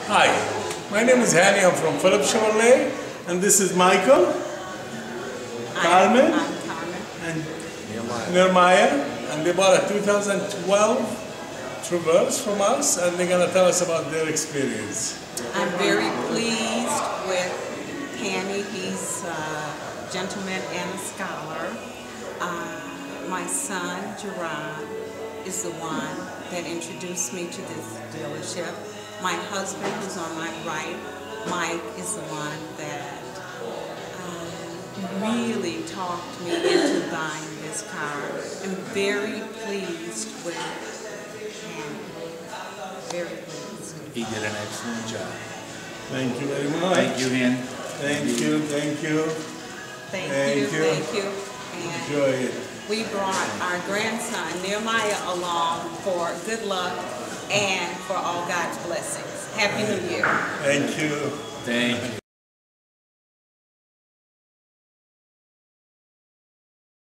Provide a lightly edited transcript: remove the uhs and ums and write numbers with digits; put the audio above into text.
Hi, my name is Hani. I'm from Phillips Chevrolet, and this is Michael, Carmen, I'm Carmen. and Nehemiah, and they bought a 2012 Traverse from us, and they're going to tell us about their experience. I'm very pleased with Hani. He's a gentleman and a scholar. My son, Gerard, is the one that introduced me to this dealership. My husband, who's on my right, Mike, is the one that really talked me into buying this car. I'm very pleased with him. Very pleased. He did an excellent job. Thank you very much. Thank you, Hen. Thank you, thank you. Thank you. And Enjoy it. we brought our grandson, Nehemiah, along for good luck and for all God's blessings. Happy New Year. Thank you. Thank you.